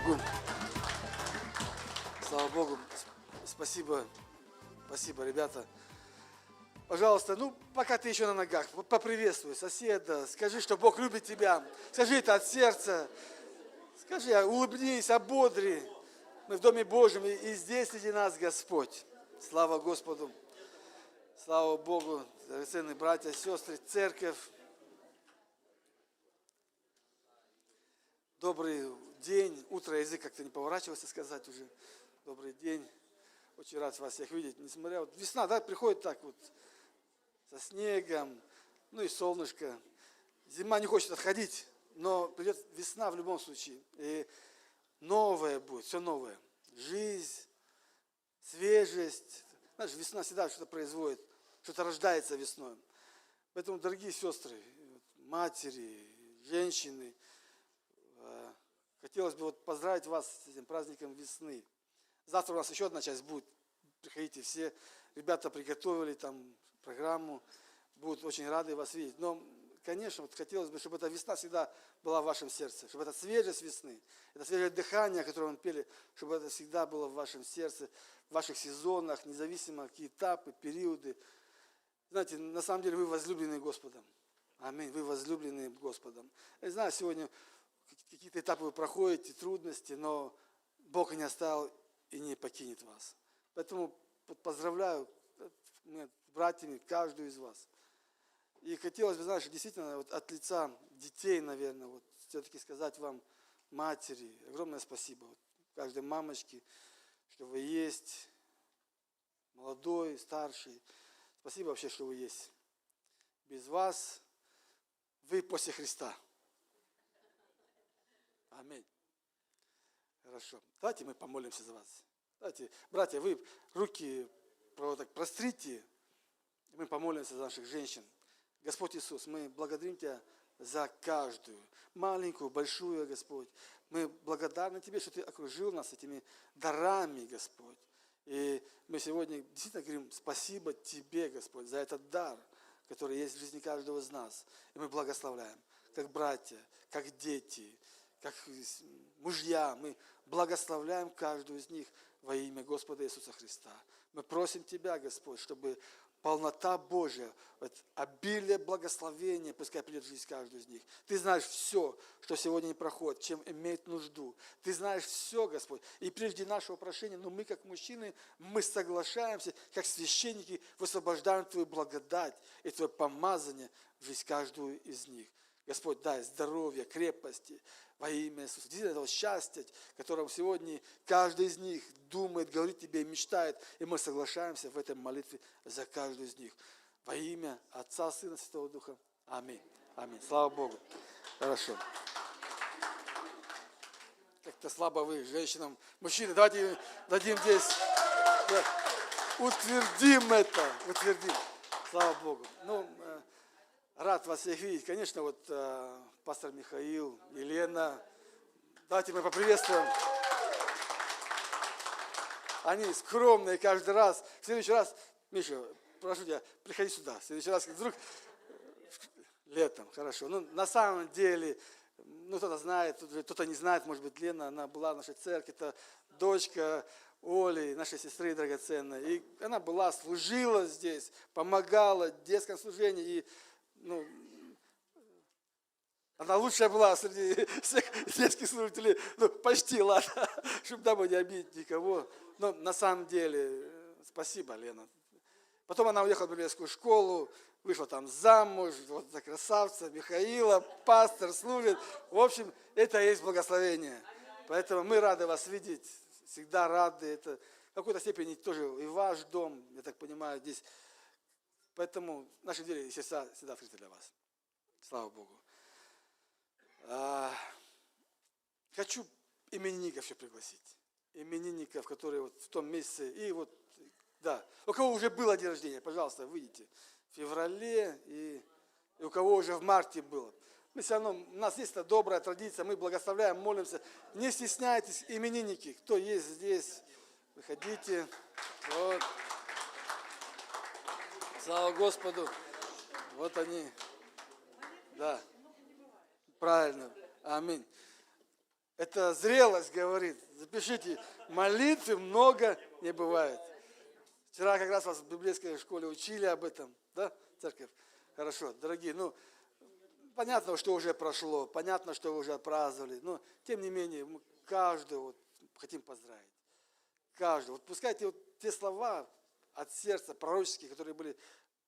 Богу. Слава Богу. Спасибо. Спасибо, ребята. Пожалуйста, пока ты еще на ногах, поприветствуй соседа, скажи, что Бог любит тебя. Скажи это от сердца. Скажи, улыбнись, ободри. Мы в Доме Божьем, и здесь среди нас Господь. Слава Господу. Слава Богу, драгоценные братья, сестры, церковь. Добрый день. Утро, язык как-то не поворачивался сказать уже. Добрый день. Очень рад вас всех видеть. Несмотря, весна, да, приходит так вот, со снегом, и солнышко. Зима не хочет отходить, но придет весна в любом случае. И новое будет, все новое. Жизнь, свежесть. Знаешь, весна всегда что-то производит, что-то рождается весной. Поэтому, дорогие сестры, матери, женщины, хотелось бы поздравить вас с этим праздником весны. Завтра у нас еще одна часть будет. Приходите все. Ребята приготовили там программу. Будут очень рады вас видеть. Но, конечно, хотелось бы, чтобы эта весна всегда была в вашем сердце. Чтобы эта свежесть весны, это свежее дыхание, которое мы пели, чтобы это всегда было в вашем сердце, в ваших сезонах, независимо какие этапы, периоды. Знаете, на самом деле вы возлюблены Господом. Аминь. Вы возлюблены Господом. Я знаю, сегодня какие-то этапы вы проходите, трудности, но Бог не оставил и не покинет вас. Поэтому поздравляю братьями каждую из вас. И хотелось бы, знаешь, действительно от лица детей, наверное, все-таки сказать вам, матери, огромное спасибо. Каждой мамочке, что вы есть, молодой, старший. Спасибо вообще, что вы есть. Без вас вы после Христа. Аминь. Хорошо. Давайте мы помолимся за вас. Давайте, братья, вы руки прострите, и мы помолимся за наших женщин. Господь Иисус, мы благодарим Тебя за каждую, маленькую, большую, Господь. Мы благодарны Тебе, что Ты окружил нас этими дарами, Господь. И мы сегодня действительно говорим спасибо Тебе, Господь, за этот дар, который есть в жизни каждого из нас. И мы благословляем, как братья, как дети, как мужья, мы благословляем каждую из них во имя Господа Иисуса Христа. Мы просим Тебя, Господь, чтобы полнота Божья, обилие благословения, пускай придет в жизнь каждую из них. Ты знаешь все, что сегодня не проходит, чем имеет нужду. Ты знаешь все, Господь. И прежде нашего прошения, мы как мужчины, мы соглашаемся, как священники, высвобождаем Твою благодать и Твое помазание в жизнь каждую из них. Господь, дай здоровья, крепости во имя Иисуса. Действительно, этого счастья, которым сегодня каждый из них думает, говорит Тебе и мечтает. И мы соглашаемся в этой молитве за каждую из них. Во имя Отца, Сына, Святого Духа. Аминь. Аминь. Слава Богу. Хорошо. Как-то слабо вы, женщинам. Мужчины, давайте дадим здесь. Утвердим это. Утвердим. Слава Богу. Рад вас всех видеть. Конечно, пастор Михаил, Елена. Давайте мы поприветствуем. Они скромные каждый раз. В следующий раз, Миша, прошу тебя, приходи сюда. В следующий раз вдруг летом, хорошо. На самом деле, кто-то знает, кто-то не знает, может быть, Лена, она была в нашей церкви, это дочка Оли, нашей сестры драгоценной. И она была, служила здесь, помогала в детском служении. И она лучшая была среди всех детских служителей, почти, ладно, чтобы домой не обидеть никого. Но на самом деле, спасибо, Лена. Потом она уехала в библейскую школу, вышла там замуж, вот за красавца Михаила, пастор служит. В общем, это и есть благословение. Поэтому мы рады вас видеть, всегда рады. Это в какой-то степени тоже и ваш дом, я так понимаю, здесь. Поэтому наши двери всегда открыты для вас. Слава Богу. Хочу именинников еще пригласить. Именинников, которые в том месяце. И у кого уже было день рождения, пожалуйста, выйдите. В феврале и у кого уже в марте было. Мы все равно, у нас есть эта добрая традиция, мы благословляем, молимся. Не стесняйтесь, именинники, кто есть здесь, выходите. Вот. Слава Господу. Вот они. Да. Правильно. Аминь. Это зрелость говорит. Запишите, молитвы много не бывает. Вчера как раз вас в библейской школе учили об этом, да, церковь? Хорошо, дорогие, понятно, что уже прошло, понятно, что вы уже отпраздновали, но тем не менее, мы каждого хотим поздравить. Каждого. Вот пускайте вот те слова от сердца пророческие, которые были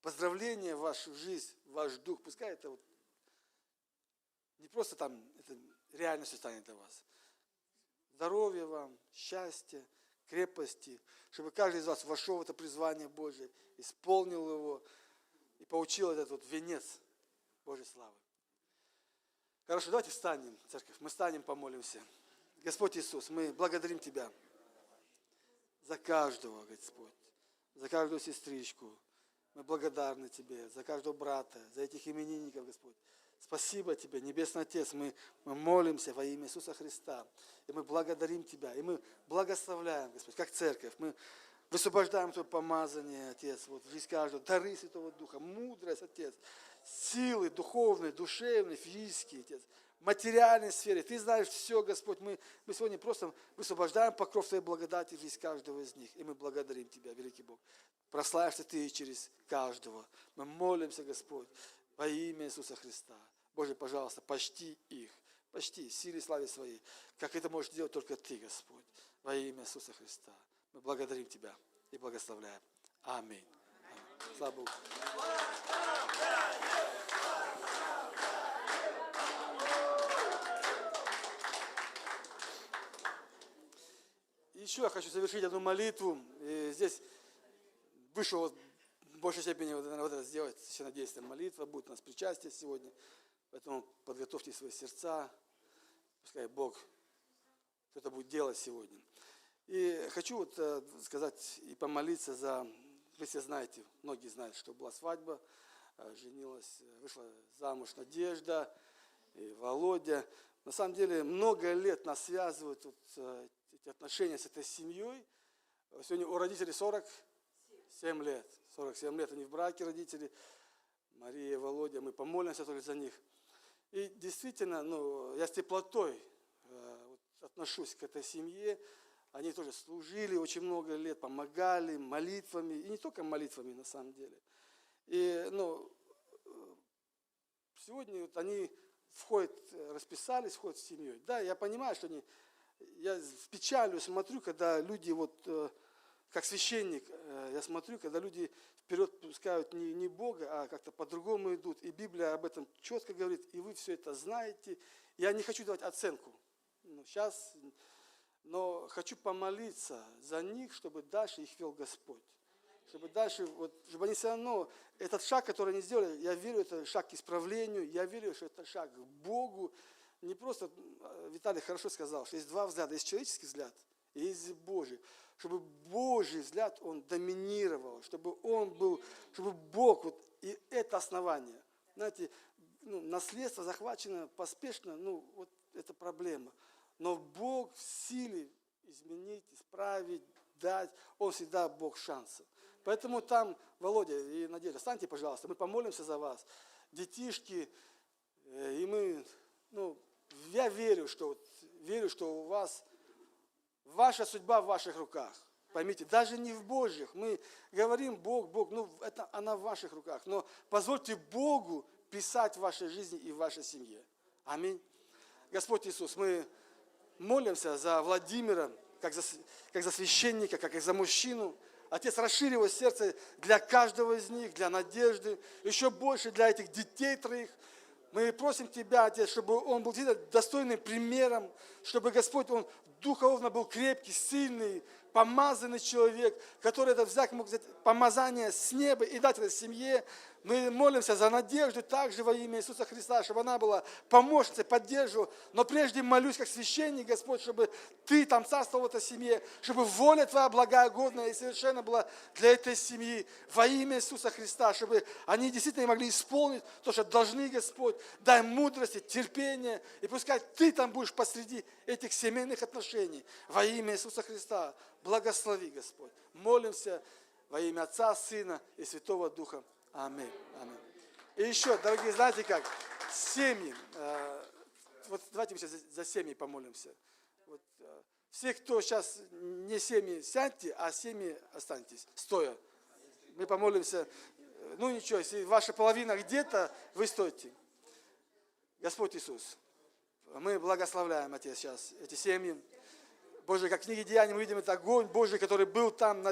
поздравления в вашу жизнь, в ваш дух, пускай это вот не просто там, это реальностью станет для вас. Здоровья вам, счастья, крепости, чтобы каждый из вас вошел в это призвание Божие, исполнил его и получил этот вот венец Божьей славы. Хорошо, давайте встанем, церковь, мы встанем, помолимся. Господь Иисус, мы благодарим Тебя за каждого, Господь, за каждую сестричку. Мы благодарны Тебе за каждого брата, за этих именинников, Господь. Спасибо Тебе, Небесный Отец, мы молимся во имя Иисуса Христа. И мы благодарим Тебя, и мы благословляем, Господь, как церковь. Мы высвобождаем Твое помазание, Отец, вот в жизнь каждого, дары Святого Духа, мудрость, Отец, силы духовные, душевные, физические, Отец, в материальной сфере. Ты знаешь все, Господь. Мы сегодня просто высвобождаем покров Твоей благодати в жизнь каждого из них. И мы благодарим Тебя, великий Бог. Прославишься Ты через каждого. Мы молимся, Господь, во имя Иисуса Христа. Боже, пожалуйста, почти их. Почти в силе и славе Своей. Как это можешь делать только Ты, Господь. Во имя Иисуса Христа. Мы благодарим Тебя и благословляем. Аминь. Аминь. Слава Богу. Еще я хочу завершить одну молитву. И здесь вышел в большей степени вот это сделать священнодейственная молитва. Будет у нас причастие сегодня. Поэтому подготовьте свои сердца. Пускай Бог что-то будет делать сегодня. И хочу вот сказать и помолиться за... Вы все знаете, многие знают, что была свадьба. Женилась, вышла замуж Надежда и Володя. На самом деле много лет нас связывают эти отношения с этой семьей. Сегодня у родителей 47 лет. 47 лет они в браке, родители. Мария и Володя, мы помолимся только за них. И действительно, я с теплотой отношусь к этой семье. Они тоже служили очень много лет, помогали молитвами. И не только молитвами, на самом деле. И сегодня вот они расписались, входят в семью. Да, я понимаю, что я с печалью смотрю, когда люди, как священник, я смотрю, когда люди вперед пускают не Бога, а как-то по-другому идут. И Библия об этом четко говорит, и вы все это знаете. Я не хочу давать оценку сейчас, но хочу помолиться за них, чтобы дальше их вел Господь. Чтобы дальше, чтобы они все равно, этот шаг, который они сделали, я верю, это шаг к исправлению, я верю, что это шаг к Богу. Не просто, Виталий хорошо сказал, что есть два взгляда, есть человеческий взгляд и есть Божий. Чтобы Божий взгляд, он доминировал, чтобы он был, чтобы Бог, и это основание. Знаете, наследство захвачено поспешно, это проблема. Но Бог в силе изменить, исправить, дать, он всегда Бог шансов. Поэтому там, Володя и Надежда, встаньте, пожалуйста, мы помолимся за вас. Детишки, и мы, я верю, что у вас, ваша судьба в ваших руках. Поймите, даже не в Божьих. Мы говорим, Бог, это она в ваших руках. Но позвольте Богу писать в вашей жизни и в вашей семье. Аминь. Господь Иисус, мы молимся за Владимира, как за священника, как и за мужчину. Отец, расшири его сердце для каждого из них, для Надежды, еще больше для этих детей троих. Мы просим Тебя, Отец, чтобы он был достойным примером, чтобы Господь, он духовно был крепкий, сильный, помазанный человек, который мог взять помазание с неба и дать этой семье. Мы молимся за Надежду также во имя Иисуса Христа, чтобы она была помощницей, поддерживала. Но прежде молюсь как священник, Господь, чтобы Ты там царствовал в этой семье, чтобы воля Твоя благая, годная и совершенно была для этой семьи. Во имя Иисуса Христа, чтобы они действительно могли исполнить то, что должны, Господь. Дай мудрости, терпение, и пускай Ты там будешь посреди этих семейных отношений. Во имя Иисуса Христа благослови, Господь. Молимся во имя Отца, Сына и Святого Духа. Аминь. Аминь. И еще, дорогие, знаете как, семьи, вот давайте мы сейчас за семьи помолимся. Вот, все, кто сейчас не семьи, сядьте, а семьи останьтесь, стоя. Мы помолимся. Ну ничего, если ваша половина где-то, вы стойте. Господь Иисус, мы благословляем, Отец, сейчас эти семьи. Боже, как в книге Деяний мы видим, это огонь Божий, который был там,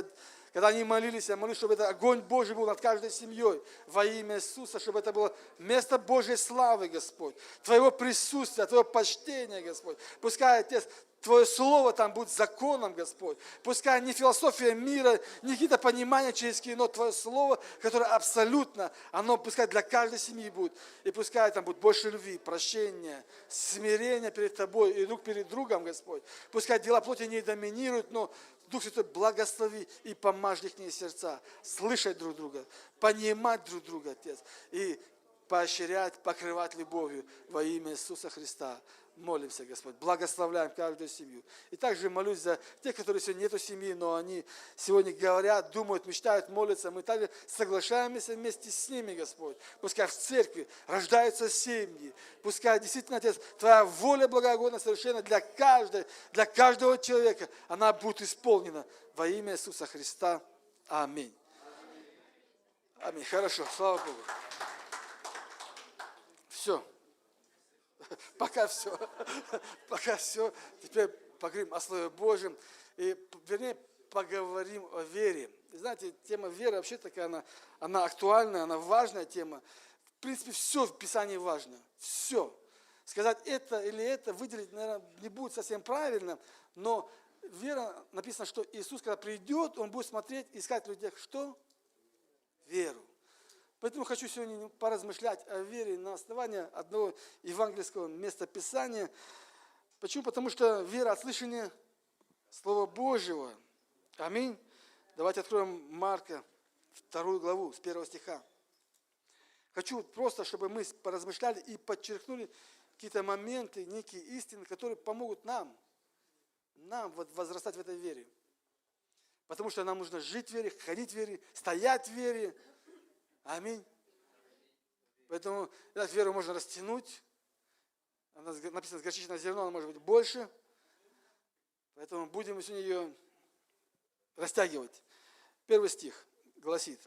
когда они молились, я молюсь, чтобы это огонь Божий был над каждой семьей во имя Иисуса, чтобы это было место Божьей славы, Господь, Твоего присутствия, Твоего почтения, Господь. Пускай, Отец, Твое Слово там будет законом, Господь. Пускай не философия мира, не какие-то понимания человеческие, но Твое Слово, которое абсолютно, оно пускай для каждой семьи будет. И пускай там будет больше любви, прощения, смирения перед Тобой и друг перед другом, Господь. Пускай дела плоти не доминируют, но Дух Святой, благослови и помажь их сердца, слышать друг друга, понимать друг друга, Отец, и поощрять, покрывать любовью во имя Иисуса Христа. Молимся, Господь, благословляем каждую семью. И также молюсь за тех, которые сегодня нету семьи, но они сегодня говорят, думают, мечтают, молятся. Мы также соглашаемся вместе с ними, Господь. Пускай в церкви рождаются семьи. Пускай действительно, Отец, Твоя воля благоугодна совершенно для каждого человека. Она будет исполнена во имя Иисуса Христа. Аминь. Аминь. Хорошо, слава Богу. Все. Пока все. Пока все. Теперь поговорим о Слове Божьем. И, вернее, поговорим о вере. И знаете, тема веры вообще такая, она актуальная, она важная тема. В принципе, все в Писании важно. Все. Сказать это или это, выделить, наверное, не будет совсем правильно, но вера, написано, что Иисус, когда придет, Он будет смотреть, искать в людях что? Веру. Поэтому хочу сегодня поразмышлять о вере на основании одного евангельского местописания. Почему? Потому что вера от слышания Слова Божьего. Аминь. Давайте откроем Марка, 2 главу, с 1 стиха. Хочу просто, чтобы мы поразмышляли и подчеркнули какие-то моменты, некие истины, которые помогут нам вот возрастать в этой вере. Потому что нам нужно жить в вере, ходить в вере, стоять в вере. Аминь. Поэтому эту веру можно растянуть. Она написано, горчичное зерно, оно может быть больше. Поэтому будем сегодня ее растягивать. 1 стих гласит.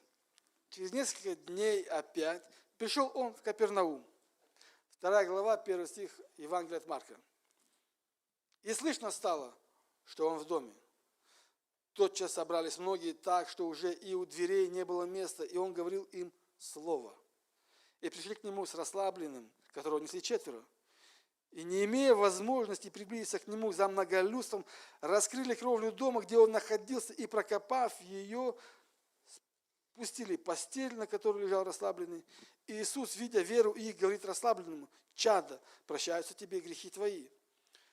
Через несколько дней опять пришел он в Капернаум. 2 глава, 1 стих Евангелия от Марка. И слышно стало, что он в доме. Тотчас собрались многие так, что уже и у дверей не было места, и он говорил им слово. И пришли к нему с расслабленным, которого несли 4. И не имея возможности приблизиться к нему за многолюдством, раскрыли кровлю дома, где он находился, и, прокопав ее, спустили постель, на которой лежал расслабленный. И Иисус, видя веру их, говорит расслабленному: «Чадо, прощаются тебе грехи твои».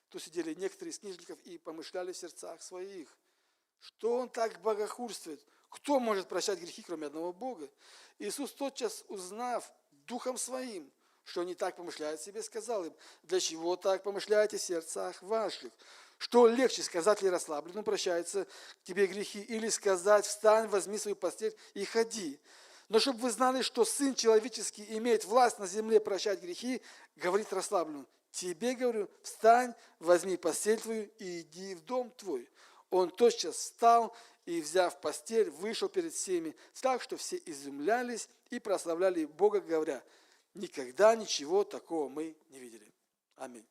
Тут сидели некоторые из книжников и помышляли в сердцах своих: что он так богохульствует? Кто может прощать грехи, кроме одного Бога? Иисус, тотчас узнав духом своим, что они так помышляют себе, сказал им: для чего так помышляете в сердцах ваших? Что легче, сказать ли расслабленному: прощаются тебе грехи, или сказать: встань, возьми свою постель и ходи? Но чтобы вы знали, что Сын Человеческий имеет власть на земле прощать грехи, говорит расслабленному: тебе, говорю, встань, возьми постель твою и иди в дом твой. Он тотчас встал и, взяв постель, вышел перед всеми, так что все изумлялись и прославляли Бога, говоря: никогда ничего такого мы не видели. Аминь.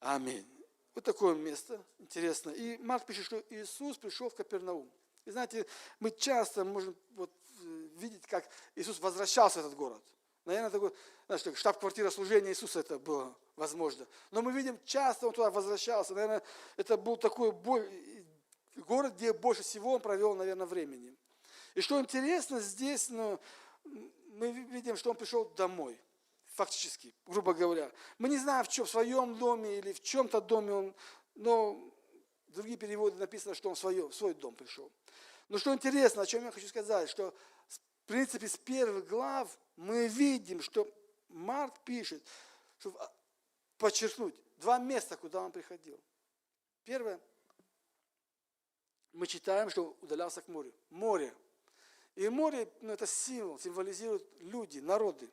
Аминь. Вот такое место интересно. И Марк пишет, что Иисус пришел в Капернаум. И знаете, мы часто можем видеть, как Иисус возвращался в этот город. Наверное, такой, знаешь, штаб-квартира служения Иисуса это было возможно. Но мы видим, часто он туда возвращался. Наверное, это был такой город, где больше всего он провел, наверное, времени. И что интересно, здесь мы видим, что он пришел домой. Фактически, грубо говоря. Мы не знаем, в своем доме или в чем-то доме но в другие переводы написано, что он в свой дом пришел. Но что интересно, о чем я хочу сказать, что в принципе с первых глав мы видим, что Марк пишет, чтобы подчеркнуть 2 места, куда он приходил. Первое, мы читаем, что удалялся к морю. Море. И море, это символ, символизирует люди, народы.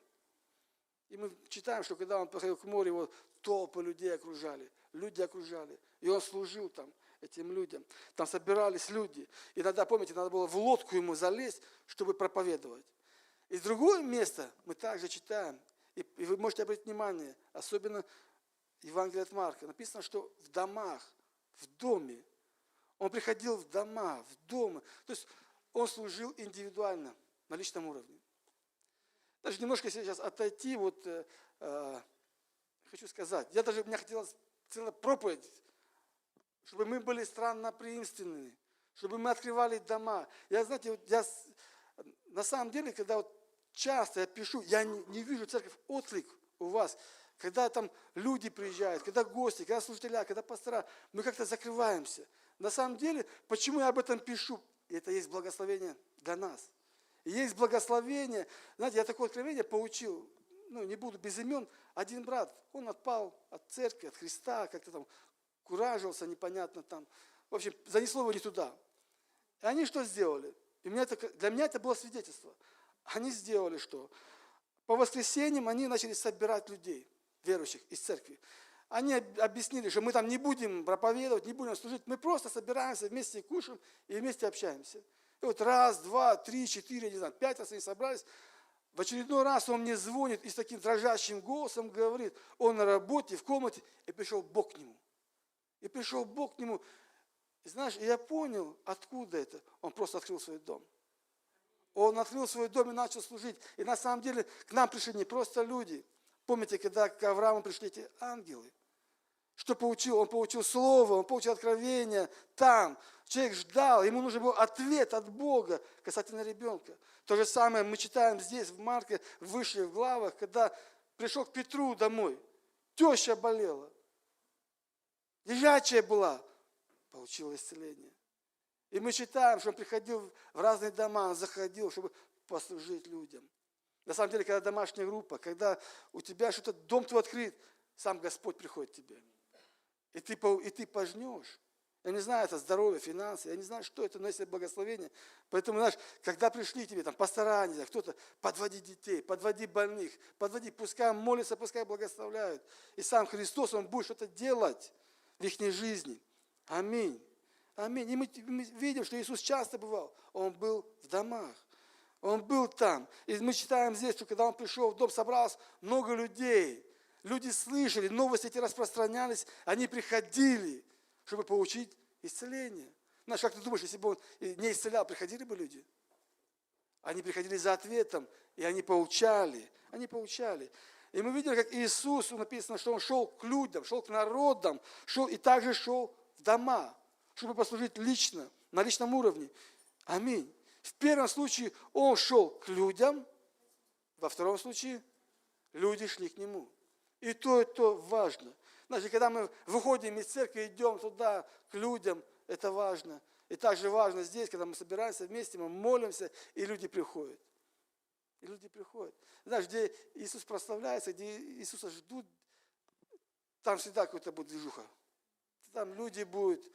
И мы читаем, что когда он подходил к морю, его толпы людей окружали, люди окружали. И он служил там этим людям. Там собирались люди. Иногда, помните, надо было в лодку ему залезть, чтобы проповедовать. И другое место мы также читаем, и вы можете обратить внимание, особенно Евангелие от Марка. Написано, что в домах, в доме. Он приходил в дома, в дома. То есть он служил индивидуально, на личном уровне. Даже немножко сейчас отойти, хочу сказать, мне хотелось целая проповедь, чтобы мы были странноприимственными, чтобы мы открывали дома. На самом деле, когда часто я пишу, я не вижу церковь отклик у вас, когда там люди приезжают, когда гости, когда служители, когда пастора, мы как-то закрываемся. На самом деле, почему я об этом пишу? Это есть благословение для нас. И есть благословение. Знаете, я такое откровение получил, не буду без имен. Один брат, он отпал от церкви, от Христа, как-то там куражился непонятно там. В общем, занесло его не туда. И они что сделали? И для меня это было свидетельство. Они сделали что? По воскресеньям они начали собирать людей, верующих из церкви. Они объяснили, что мы там не будем проповедовать, не будем служить, мы просто собираемся, вместе кушаем и вместе общаемся. И раз, два, три, четыре, не знаю, 5 раз они собрались. В очередной раз он мне звонит и с таким дрожащим голосом говорит, он на работе, в комнате, и пришел Бог к нему. И пришел Бог к нему. И знаешь, я понял, откуда это. Он просто открыл свой дом. Он открыл свой дом и начал служить. И на самом деле к нам пришли не просто люди. Помните, когда к Аврааму пришли эти ангелы? Что получил? Он получил слово, он получил откровение там. Человек ждал, ему нужен был ответ от Бога касательно ребенка. То же самое мы читаем здесь, в Марке, выше в главах, когда пришел к Петру домой. Теща болела. Лежачая была. Получила исцеление. И мы читаем, что он приходил в разные дома, он заходил, чтобы послужить людям. На самом деле, когда домашняя группа, когда у тебя что-то, дом твой открыт, сам Господь приходит к тебе. И ты пожнешь. Я не знаю, это здоровье, финансы, я не знаю, что это, но если благословение. Поэтому, знаешь, когда пришли тебе, там, пастора, не знаю, кто-то, подводи детей, подводи больных, подводи, пускай молятся, пускай благословляют. И сам Христос, Он будет что-то делать в их жизни. Аминь. Аминь. И мы видим, что Иисус часто бывал. Он был в домах. Он был там. И мы читаем здесь, что когда Он пришел в дом, собралось много людей. Люди слышали, новости эти распространялись, они приходили, чтобы получить исцеление. Знаешь, как ты думаешь, если бы Он не исцелял, приходили бы люди? Они приходили за ответом, и они получали. Они получали. И мы видим, как Иисус, написано, что Он шел к людям, шел к народам, шел и также шел в дома, чтобы послужить лично, на личном уровне. Аминь. В первом случае Он шел к людям, во втором случае люди шли к Нему. И то важно. Значит, когда мы выходим из церкви, идем туда, к людям, это важно. И также важно здесь, когда мы собираемся вместе, мы молимся, и люди приходят. И люди приходят. Знаешь, где Иисус прославляется, где Иисуса ждут, там всегда какая-то будет движуха. Там люди будут.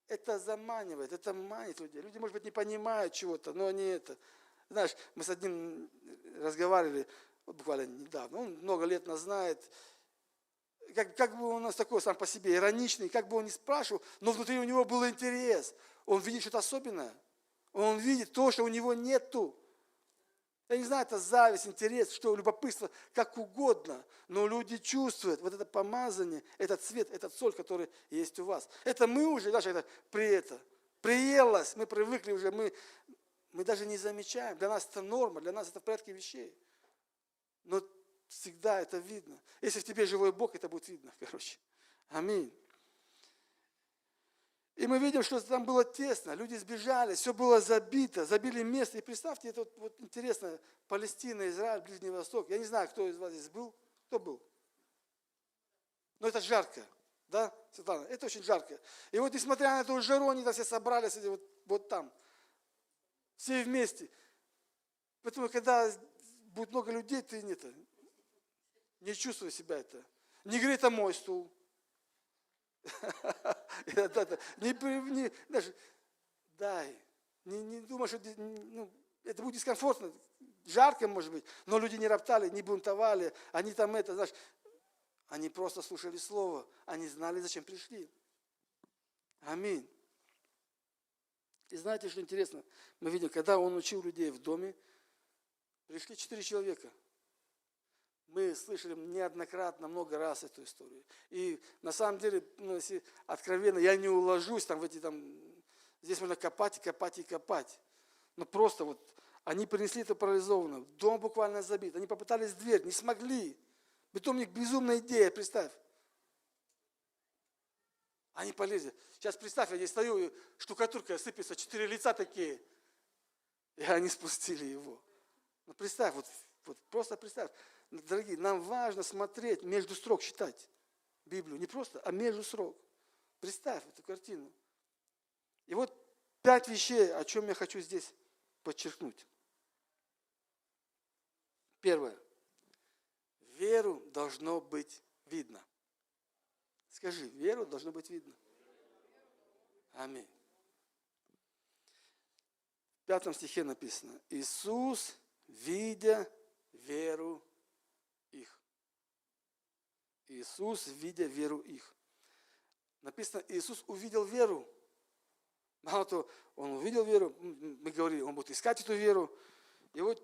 Это заманивает, это манит людей. Люди, может быть, не понимают чего-то, но они это. Знаешь, мы с одним разговаривали, буквально недавно, он много лет нас знает, как бы он у нас такой сам по себе ироничный, как бы он ни спрашивал, но внутри у него был интерес. Он видит что-то особенное. Он видит то, что у него нету. Я не знаю, это зависть, интерес, что любопытство, как угодно. Но люди чувствуют вот это помазание, этот цвет, этот соль, который есть у вас. Это мы уже, даже это приелось, мы привыкли уже, мы даже не замечаем. Для нас это норма, для нас это в порядке вещей. Но всегда это видно. Если в тебе живой Бог, это будет видно, короче. Аминь. И мы видим, что там было тесно, люди сбежали, все было забито, забили место. И представьте, это вот интересно, Палестина, Израиль, Ближний Восток. Я не знаю, кто из вас здесь был. Кто был? Но это жарко, да, Светлана? Это очень жарко. И вот несмотря на эту жару, они все собрались вот там. Все вместе. Поэтому, когда будет много людей, ты не чувствуй себя это. Не говори, это мой стул. Дай. Не думай, что это будет дискомфортно, жарко, может быть, но люди не роптали, не бунтовали, они там знаешь, Они просто слушали Слово. Они знали, зачем пришли. Аминь. И знаете, что интересно? Мы видим, когда он учил людей в доме, пришли 4 человека. Мы слышали неоднократно, много раз эту историю. И на самом деле, если откровенно, я не уложусь там в эти здесь можно копать, копать и копать. Но просто вот они принесли это парализованно. Дом буквально забит. Они попытались дверь, не смогли. Потом у них безумная идея, представь. Они полезли. Сейчас представь, я здесь стою, штукатурка сыпется, 4 лица такие. И они спустили его. Ну представь, вот просто представь. Дорогие, нам важно смотреть, между строк читать Библию. Не просто, а между строк. Представь эту картину. И вот 5 вещей, о чем я хочу здесь подчеркнуть. Первое. Веру должно быть видно. Скажи, веру должно быть видно. Аминь. В 5 стихе написано: Иисус, видя веру их. Иисус, видя веру их. Написано, Иисус увидел веру. Мало того, он увидел веру, мы говорили, он будет искать эту веру. И вот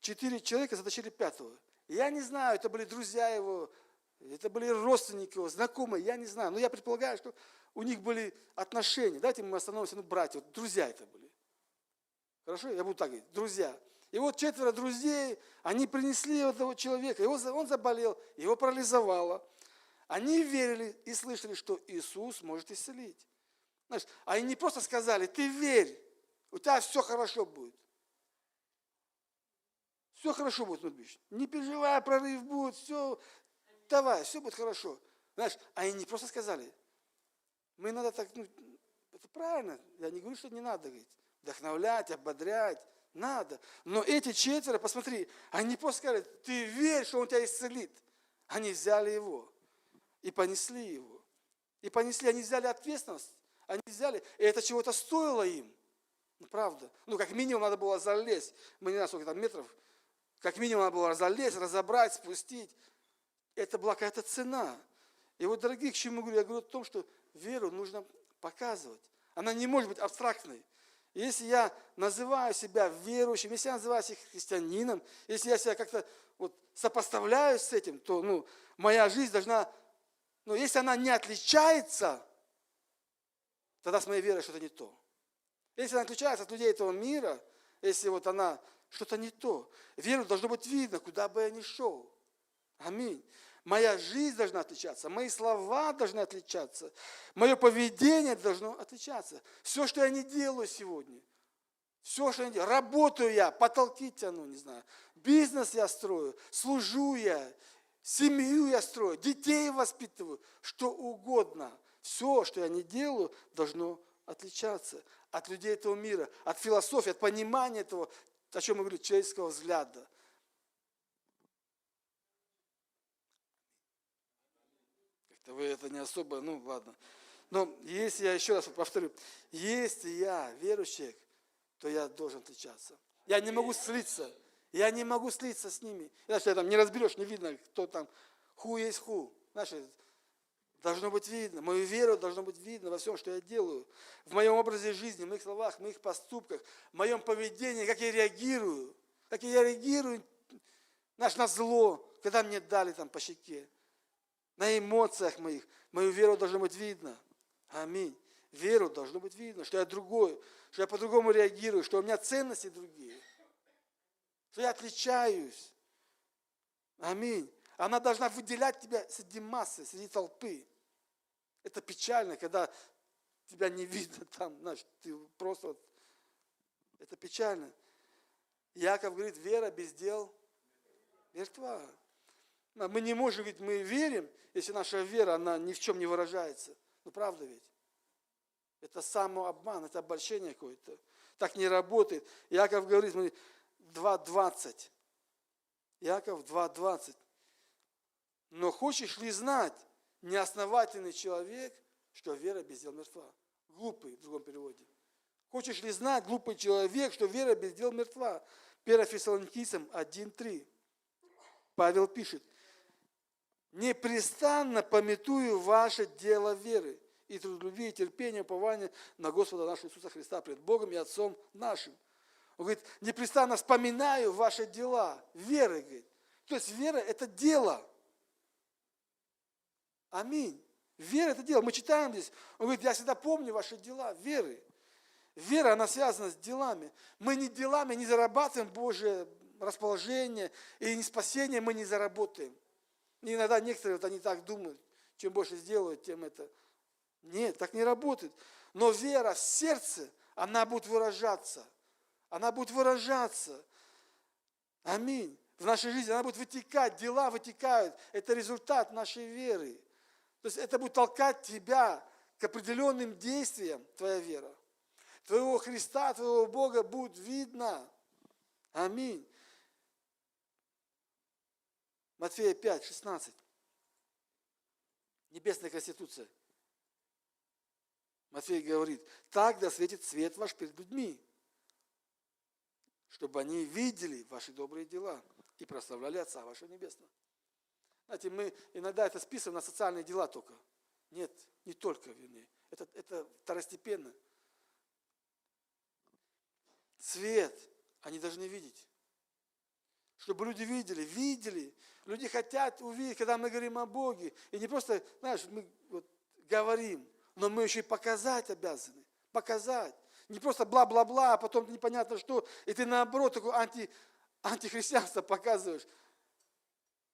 4 человека затащили 5-го. Я не знаю, это были друзья его, это были родственники его, знакомые, я не знаю. Но я предполагаю, что у них были отношения. Давайте мы остановимся, братья, вот друзья это были. Хорошо? Я буду так говорить, друзья. И вот 4 друзей, они принесли этого человека, он заболел, его парализовало. Они верили и слышали, что Иисус может исцелить. Знаешь, они не просто сказали, ты верь, у тебя все хорошо будет. Все хорошо будет, Нурбич. Не переживай, прорыв будет, все, давай, все будет хорошо. Знаешь, они не просто сказали, мы надо так, это правильно, я не говорю, что не надо говорить, вдохновлять, ободрять, надо. Но эти 4, посмотри, они не просто сказали, ты верь, что он тебя исцелит. Они взяли его и понесли его. И понесли, они взяли ответственность, они взяли, и это чего-то стоило им. Правда. Как минимум надо было залезть, мы не знаем, сколько там метров, как минимум надо было залезть, разобрать, спустить. Это была какая-то цена. И вот, дорогие, к чему я говорю? Я говорю о том, что веру нужно показывать. Она не может быть абстрактной. Если я называю себя верующим, если я называю себя христианином, если я себя как-то сопоставляю с этим, то моя жизнь должна, если она не отличается, тогда с моей верой что-то не то. Если она отличается от людей этого мира, если она что-то не то, веру должно быть видно, куда бы я ни шел. Аминь. Моя жизнь должна отличаться, мои слова должны отличаться, мое поведение должно отличаться. Все, что я не делаю сегодня, все, что я не делаю, работаю я, потолки тяну, не знаю, бизнес я строю, служу я, семью я строю, детей воспитываю, что угодно. Все, что я не делаю, должно отличаться от людей этого мира, от философии, от понимания этого, о чем мы говорим, человеческого взгляда. Как-то вы это не особо, ладно. Но если я еще раз повторю, если я верующий, то я должен отличаться. Я не могу слиться. Я не могу слиться с ними. Иначе там не разберешь, не видно, кто там, ху есть ху. Знаешь, должно быть видно. Мою веру должно быть видно во всем, что я делаю. В моем образе жизни, в моих словах, в моих поступках, в моем поведении, как я реагирую. Как я реагирую, на зло, когда мне дали по щеке. На эмоциях моих. Мою веру должно быть видно. Аминь. Веру должно быть видно, что я другой, что я по-другому реагирую, что у меня ценности другие. Что я отличаюсь. Аминь. Она должна выделять тебя среди массы, среди толпы. Это печально, когда тебя не видно там, ты просто, это печально. Яков говорит, вера без дел мертва. Мы не можем говорить, мы верим, если наша вера, она ни в чем не выражается. Правда ведь? Это самообман, это обольщение какое-то. Так не работает. Яков говорит, смотри, 2:20. Яков 2:20. Но хочешь ли знать, неосновательный человек, что вера без дел мертва? Глупый, в другом переводе. Хочешь ли знать, глупый человек, что вера без дел мертва? 1 Фессалоникийцам 1:3. Павел пишет, непрестанно памятую ваше дело веры и трудолюбие, и терпение, упование на Господа нашего Иисуса Христа пред Богом и Отцом нашим. Он говорит, непрестанно вспоминаю ваши дела веры, говорит. То есть вера – это дело. Аминь. Вера – это дело. Мы читаем здесь, он говорит, я всегда помню ваши дела веры. Вера, она связана с делами. Мы не делами не зарабатываем Божие расположение, и не спасение мы не заработаем. И иногда некоторые вот они так думают, чем больше сделают, тем это. Нет, так не работает. Но вера в сердце, она будет выражаться. Она будет выражаться. Аминь. В нашей жизни она будет вытекать, дела вытекают. Это результат нашей веры. То есть это будет толкать тебя к определенным действиям, твоя вера. Твоего Христа, твоего Бога будет видно. Аминь. Матфея 5, 16. Небесная Конституция. Матфей говорит, так да светит свет ваш перед людьми, чтобы они видели ваши добрые дела и прославляли Отца вашего Небесного. Знаете, мы иногда это списываем на социальные дела только. Нет, не только, вернее. Это второстепенно. Свет они должны видеть. Чтобы люди видели. Люди хотят увидеть, когда мы говорим о Боге. И не просто, знаешь, мы вот говорим, но мы еще и показать обязаны. Показать. Не просто бла-бла-бла, а потом непонятно что. И ты наоборот такое антихристианство показываешь.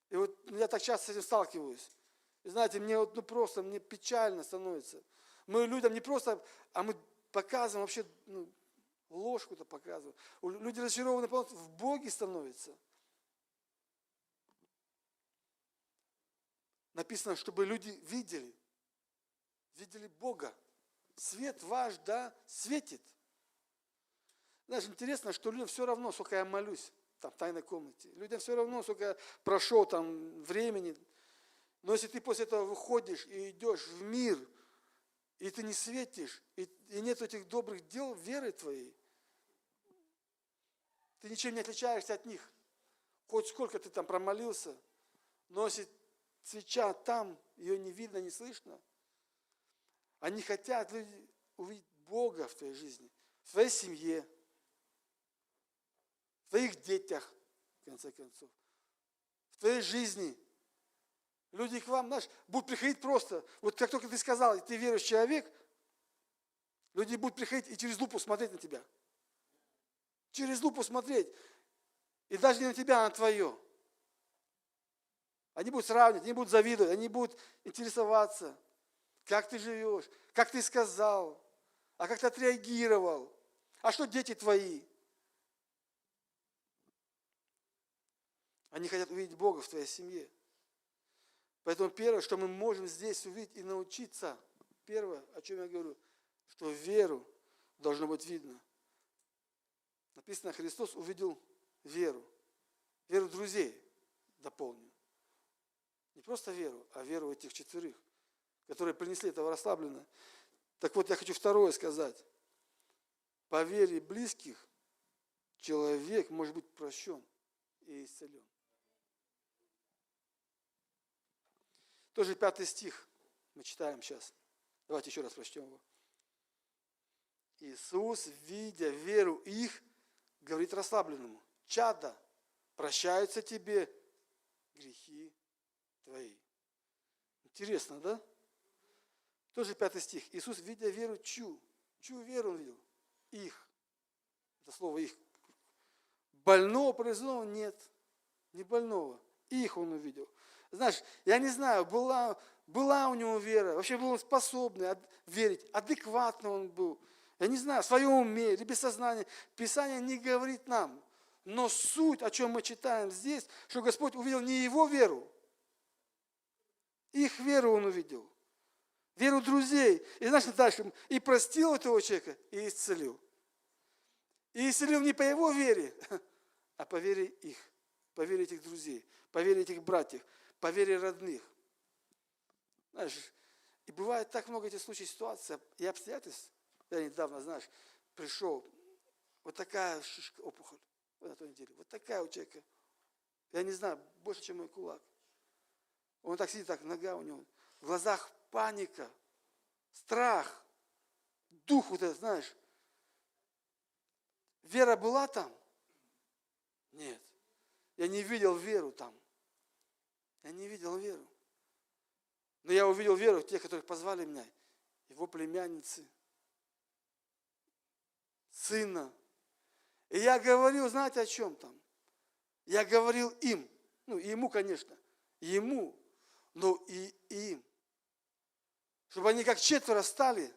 И вот я так часто с этим сталкиваюсь. И знаете, мне вот просто мне печально становится. Мы людям не просто, а мы показываем вообще, ложку-то показываем. Люди разочарованы в Боге становятся. Написано, чтобы люди видели Бога. Свет ваш, да, светит. Знаешь, интересно, что людям все равно, сколько я молюсь, там, в тайной комнате. Людям все равно, сколько я прошел там времени. Но если ты после этого выходишь и идешь в мир, и ты не светишь, и нет этих добрых дел веры твоей, ты ничем не отличаешься от них. Хоть сколько ты там промолился, но если свеча там, ее не видно, не слышно, они хотят люди увидеть Бога в твоей жизни, в твоей семье, в твоих детях, в конце концов, в твоей жизни. Люди к вам, знаешь, будут приходить просто. Вот как только ты сказал, ты верующий человек, люди будут приходить и через лупу смотреть на тебя. Через лупу смотреть. И даже не на тебя, а на твое. Они будут сравнивать, они будут завидовать, они будут интересоваться, как ты живешь, как ты сказал, а как ты отреагировал, а что дети твои. Они хотят увидеть Бога в твоей семье. Поэтому первое, что мы можем здесь увидеть и научиться, первое, о чем я говорю, что веру должно быть видно. Написано, Христос увидел веру. Веру друзей, дополню. Не просто веру, а веру этих четверых, которые принесли этого расслабленного. Так вот, я хочу второе сказать. По вере близких человек может быть прощен и исцелен. Тоже 5 стих мы читаем сейчас. Давайте еще раз прочтем его. Иисус, видя веру их, говорит расслабленному: чада, прощаются тебе грехи твои. Интересно, да? Тоже 5 стих. Иисус, видя веру чью веру он видел? Их. Это слово их. Больного произвел? Нет, не больного. Их он увидел. Знаешь, я не знаю, была у него вера, вообще был он способный верить, адекватно он был. Я не знаю, в своем уме или без сознания. Писание не говорит нам. Но суть, о чем мы читаем здесь, что Господь увидел не его веру, их веру он увидел. Веру друзей. И знаешь, дальше, и простил этого человека, и исцелил. И исцелил не по его вере, а по вере их, по вере этих друзей, по вере этих братьев, по вере родных. Знаешь, и бывает так много этих случаев, ситуаций и обстоятельств. Я недавно, знаешь, пришел, вот такая шишка, опухоль, вот на той неделе, вот такая у человека, я не знаю, больше, чем мой кулак. Он так сидит, так нога у него. В глазах паника, страх, дух вот этот, знаешь. Вера была там? Нет. Я не видел веру там. Я не видел веру. Но я увидел веру в тех, которых позвали меня. Его племянницы, сына. И я говорил, знаете, о чем там? Я говорил им, ну, и ему, конечно, ему, но и им. Чтобы они как четверо стали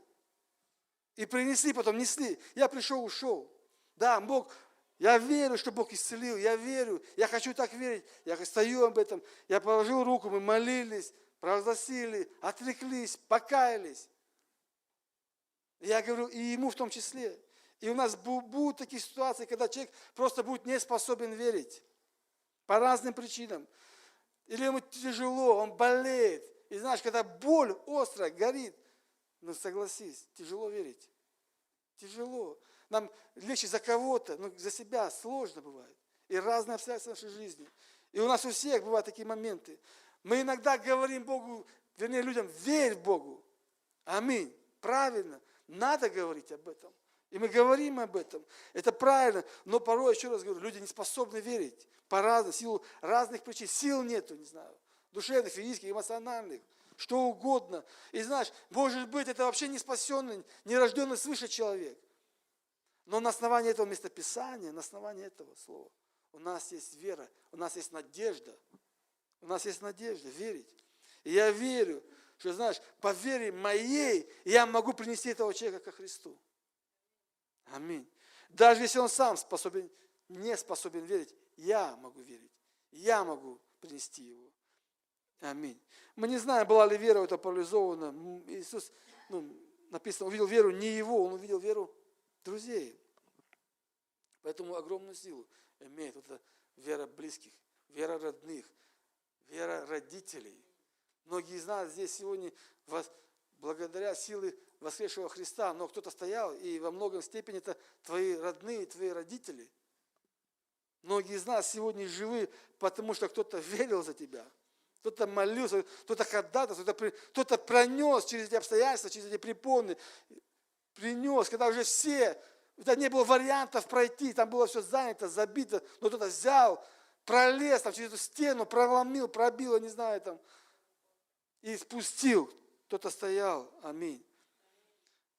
и принесли, потом несли. Я пришел, ушел. Да, Бог, я верю, что Бог исцелил, я верю, я хочу так верить. Я стою об этом, я положил руку, мы молились, провозгласили, отреклись, покаялись. Я говорю, и ему в том числе. И у нас будут такие ситуации, когда человек просто будет не способен верить. По разным причинам. Или ему тяжело, он болеет. И знаешь, когда боль острая, горит, ну согласись, тяжело верить. Тяжело. Нам легче за кого-то, но за себя сложно бывает. И разные обстоятельства нашей жизни. И у нас у всех бывают такие моменты. Мы иногда говорим Богу, вернее людям, верь Богу. Аминь. Правильно. Надо говорить об этом. И мы говорим об этом. Это правильно. Но порой, еще раз говорю, люди не способны верить. По разным, в силу разных причин. Сил нету, не знаю. Душевных, физических, эмоциональных. Что угодно. И знаешь, может быть, это вообще не спасенный, не рожденный свыше человек. Но на основании этого местописания, на основании этого слова, у нас есть вера, у нас есть надежда. У нас есть надежда верить. И я верю, что, знаешь, по вере моей я могу принести этого человека ко Христу. Аминь. Даже если он сам не способен верить, я могу верить. Я могу принести его. Аминь. Мы не знаем, была ли вера это парализована. Иисус, написано, увидел веру не его, он увидел веру друзей. Поэтому огромную силу имеет вот эта вера близких, вера родных, вера родителей. Многие из нас здесь сегодня благодаря силе воскресшего Христа, но кто-то стоял, и во многом степени это твои родные, твои родители. Многие из нас сегодня живы, потому что кто-то верил за тебя, кто-то молился, кто-то ходатайствовал, кто-то пронес через эти обстоятельства, через эти препоны, принес, когда уже все, это не было вариантов пройти, там было все занято, забито, но кто-то взял, пролез там, через эту стену, проломил, пробил, не знаю, там, и спустил. Кто-то стоял. Аминь.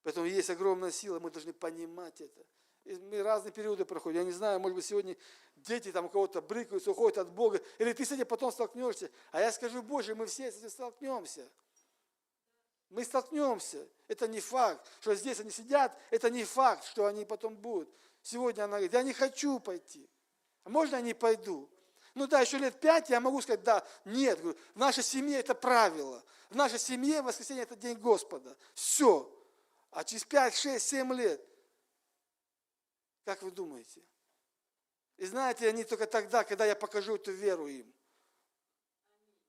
Поэтому есть огромная сила, мы должны понимать это. И мы разные периоды проходим. Я не знаю, может быть, сегодня дети там у кого-то брыкаются, уходят от Бога, или ты с этим потом столкнешься. А я скажу, Боже, мы все с этим столкнемся. Мы столкнемся. Это не факт, что здесь они сидят, это не факт, что они потом будут. Сегодня она говорит, я не хочу пойти. А можно я не пойду? Ну да, еще лет 5 я могу сказать, да, нет, говорю, в нашей семье это правило. В нашей семье воскресенье это день Господа. Все. А через 5, 6, 7 лет, как вы думаете? И знаете, они только тогда, когда я покажу эту веру им.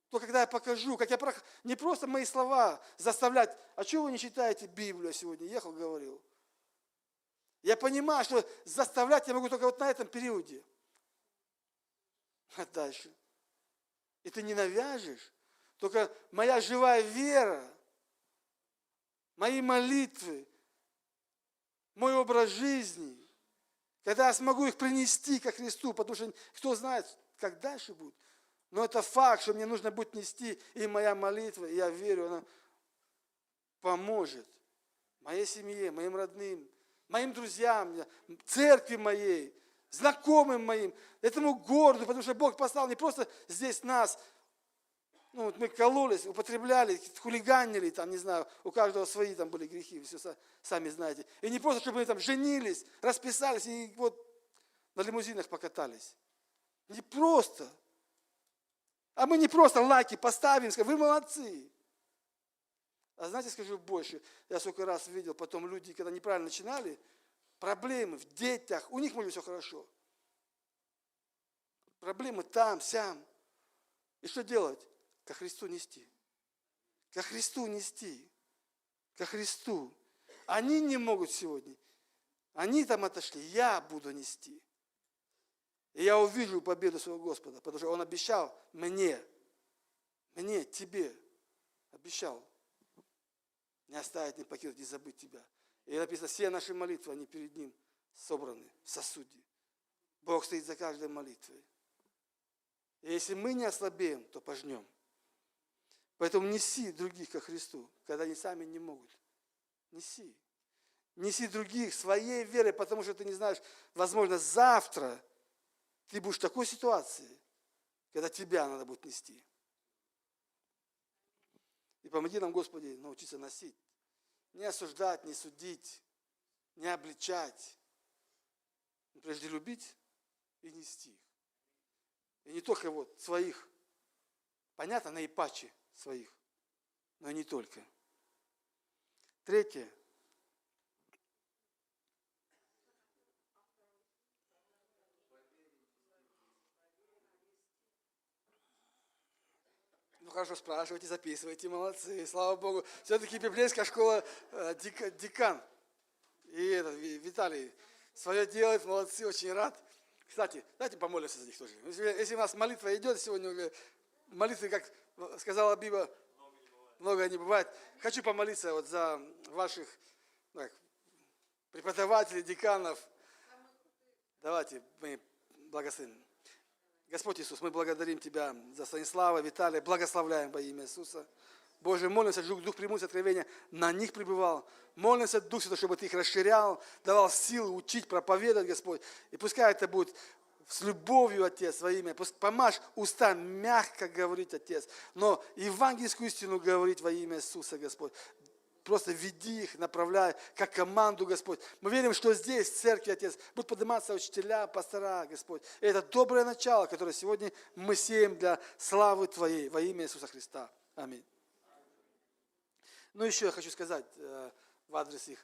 То, когда я покажу, как я не просто мои слова заставлять, а чего вы не читаете Библию сегодня? Ехал, говорил. Я понимаю, что заставлять я могу только вот на этом периоде. А дальше. И ты не навяжешь. Только моя живая вера, мои молитвы, мой образ жизни, когда я смогу их принести ко Христу, потому что кто знает, как дальше будет. Но это факт, что мне нужно будет нести, и моя молитва, и я верю, она поможет моей семье, моим родным, моим друзьям, церкви моей, знакомым моим, этому городу, потому что Бог послал не просто здесь нас, ну, вот мы кололись, употребляли, хулиганили, там, не знаю, у каждого свои там были грехи, вы все сами знаете. И не просто, чтобы мы там женились, расписались и вот на лимузинах покатались. Не просто. А мы не просто лайки поставим, скажем, вы молодцы. А знаете, скажу больше, я сколько раз видел, потом люди, когда неправильно начинали, проблемы в детях, у них, может быть, все хорошо. Проблемы там, сям. И что делать? Ко Христу нести. Ко Христу нести. Ко Христу. Они не могут сегодня. Они там отошли, я буду нести. И я увижу победу своего Господа, потому что Он обещал мне мне, тебе обещал не оставить, не покинуть, не забыть тебя. И написано, все наши молитвы, они перед Ним собраны в сосуде. Бог стоит за каждой молитвой. И если мы не ослабеем, то пожнем. Поэтому неси других ко Христу, когда они сами не могут. Неси. Неси других своей верой, потому что ты не знаешь, возможно, завтра ты будешь в такой ситуации, когда тебя надо будет нести. И помоги нам, Господи, научиться носить. Не осуждать, не судить, не обличать. Но прежде любить и нести их. И не только вот своих, понятно, наипаче своих, но и не только. Третье. Ну хорошо, спрашивайте, записывайте, молодцы, слава Богу. Все-таки библейская школа декан. И Виталий свое делает, молодцы, очень рад. Кстати, давайте помолимся за них тоже. Если у нас молитва идет сегодня, молитвы, как сказала Библия, много не бывает. Хочу помолиться вот за ваших преподавателей, деканов. Давайте мы благословим. Господь Иисус, мы благодарим Тебя за Станислава, Виталия, благословляем во имя Иисуса. Боже, молимся, Дух премудрости, откровения на них пребывал. Молимся, Дух Святой, чтобы Ты их расширял, давал силы учить, проповедовать, Господь. И пускай это будет с любовью, Отец, во имя. Пусть помажь уста мягко говорить, Отец, но евангельскую истину говорить во имя Иисуса, Господь. Просто веди их, направляй, как команду, Господь. Мы верим, что здесь, в церкви, Отец, будут подниматься учителя, пастора, Господь. И это доброе начало, которое сегодня мы сеем для славы Твоей во имя Иисуса Христа. Аминь. Ну, еще я хочу сказать в адрес их.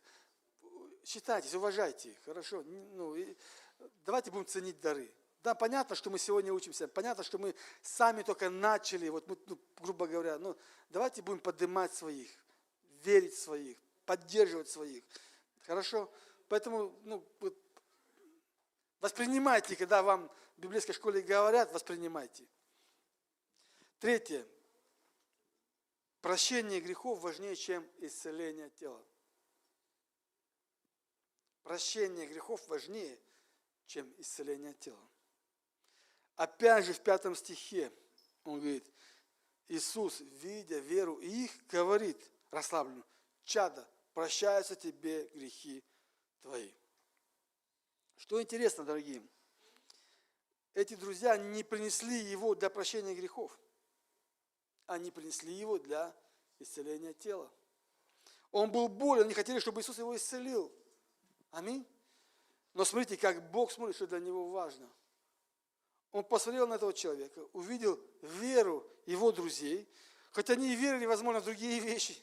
Считайтесь, уважайте их, хорошо? Давайте будем ценить дары. Да, понятно, что мы сегодня учимся, понятно, что мы сами только начали, вот мы, грубо говоря, давайте будем поднимать своих, верить в своих, поддерживать своих. Хорошо? Поэтому, воспринимайте, когда вам в библейской школе говорят, воспринимайте. Третье. Прощение грехов важнее, чем исцеление тела. Прощение грехов важнее, чем исцеление тела. Опять же в 5 стихе он говорит, Иисус, видя веру их, говорит расслабленно, чадо, прощаются тебе грехи твои. Что интересно, дорогие, эти друзья не принесли его для прощения грехов, они принесли его для исцеления тела. Он был болен, они хотели, чтобы Иисус его исцелил. Аминь. Но смотрите, как Бог смотрит, что для него важно. Он посмотрел на этого человека, увидел веру его друзей, хотя они и верили, возможно, в другие вещи.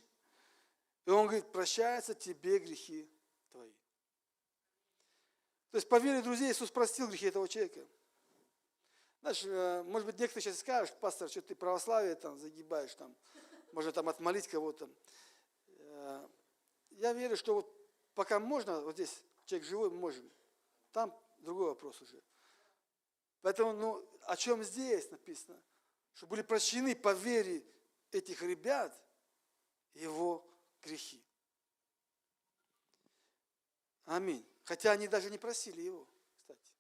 И он говорит, прощаются тебе грехи твои. То есть по вере друзей Иисус простил грехи этого человека. Знаешь, может быть, некоторые сейчас скажут, пастор, что ты православие там загибаешь, там, можно там отмолить кого-то. Я верю, что вот пока можно, вот здесь человек живой, мы можем. Там другой вопрос уже. Поэтому, о чем здесь написано? Что были прощены по вере этих ребят его грехи. Аминь. Хотя они даже не просили его, кстати.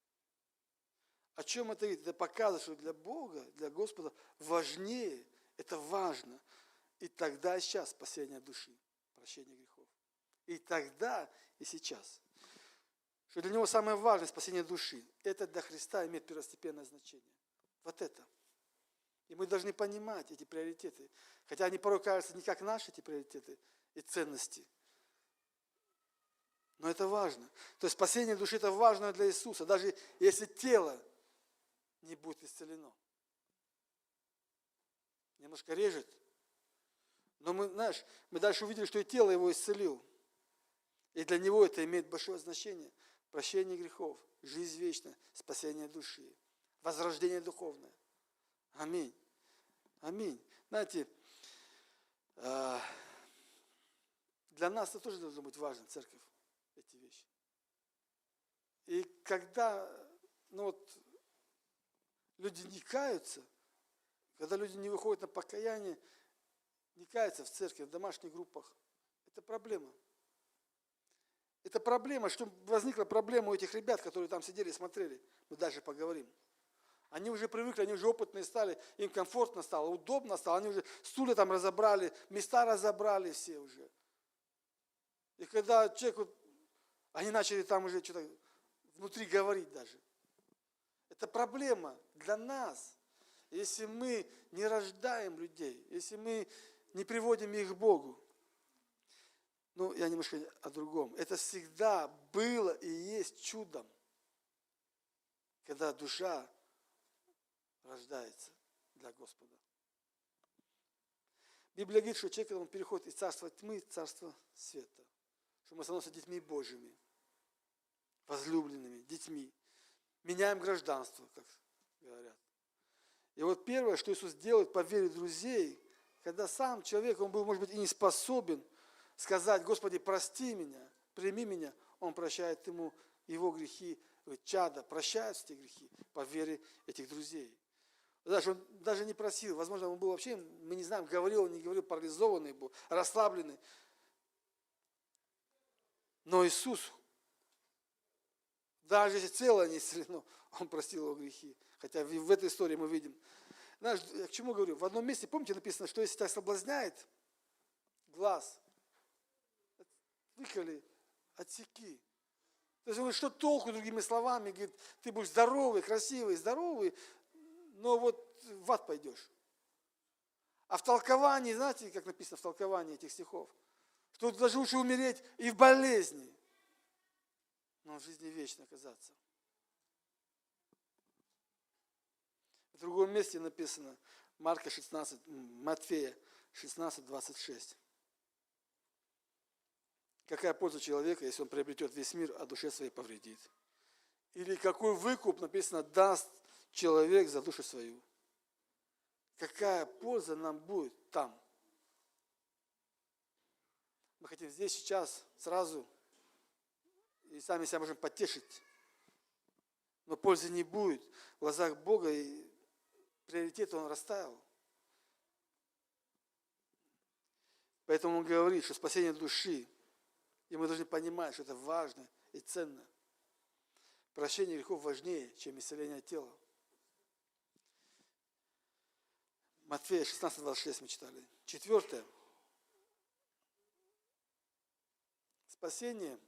О чем это говорит? Это показывает, что для Бога, для Господа важнее, это важно. И тогда, и сейчас спасение души, прощение грехов. И тогда, и сейчас. Что для Него самое важное спасение души. Это для Христа имеет первостепенное значение. Вот это. И мы должны понимать эти приоритеты. Хотя они порой кажутся не как наши эти приоритеты и ценности. Но это важно. То есть спасение души это важно для Иисуса. Даже если тело не будет исцелено. Немножко режет. Но мы дальше увидели, что и тело его исцелил. И для него это имеет большое значение. Прощение грехов, жизнь вечная, спасение души, возрождение духовное. Аминь. Аминь. Знаете, для нас это тоже должно быть важно, церковь, эти вещи. И когда люди не каются, Когда люди не выходят на покаяние, не каются в церкви, в домашних группах. Это проблема. Это проблема, что возникла проблема у этих ребят, которые там сидели и смотрели. Мы дальше поговорим. Они уже привыкли, они уже опытные стали, им комфортно стало, удобно стало, они уже стулья там разобрали, места разобрали все уже. И когда человек, вот, они начали там уже что-то внутри говорить даже. Это проблема для нас. Если мы не рождаем людей, если мы не приводим их к Богу. Ну, я немножко о другом. Это всегда было и есть чудом, когда душа рождается для Господа. Библия говорит, что человек, когда он переходит из царства тьмы в царство света, что мы становимся детьми Божьими, возлюбленными, детьми. Меняем гражданство, как говорят. И вот первое, что Иисус делает по вере друзей, когда сам человек, он был, может быть, и не способен сказать: Господи, прости меня, прими меня, он прощает ему его грехи, чада, прощает эти грехи по вере этих друзей. Даже он даже не просил, возможно, он был вообще, мы не знаем, говорил он, не говорил, парализованный был, расслабленный. Но Иисус, даже если целое не исцелено, он простил его грехи. Хотя в этой истории мы видим. Знаешь, я к чему говорю? В одном месте, помните, написано, что если тебя соблазняет глаз, выколи, отсеки. То есть он говорит, что толку, другими словами, говорит, ты будешь здоровый, красивый, здоровый, но вот в ад пойдешь. А в толковании, знаете, как написано в толковании этих стихов, что даже лучше умереть и в болезни, но в жизни вечно оказаться. В другом месте написано, Матфея 16, 26. Какая польза человека, если он приобретет весь мир, а душе своей повредит? Или какой выкуп, написано, даст человек за душу свою? Какая польза нам будет там? Мы хотим здесь, сейчас, сразу, и сами себя можем потешить. Но пользы не будет. В глазах Бога и приоритет он расставил. Поэтому он говорит, что спасение души, и мы должны понимать, что это важно и ценно. Прощение грехов важнее, чем исцеление тела. Матфея 16, 26 мы читали. 4. Спасение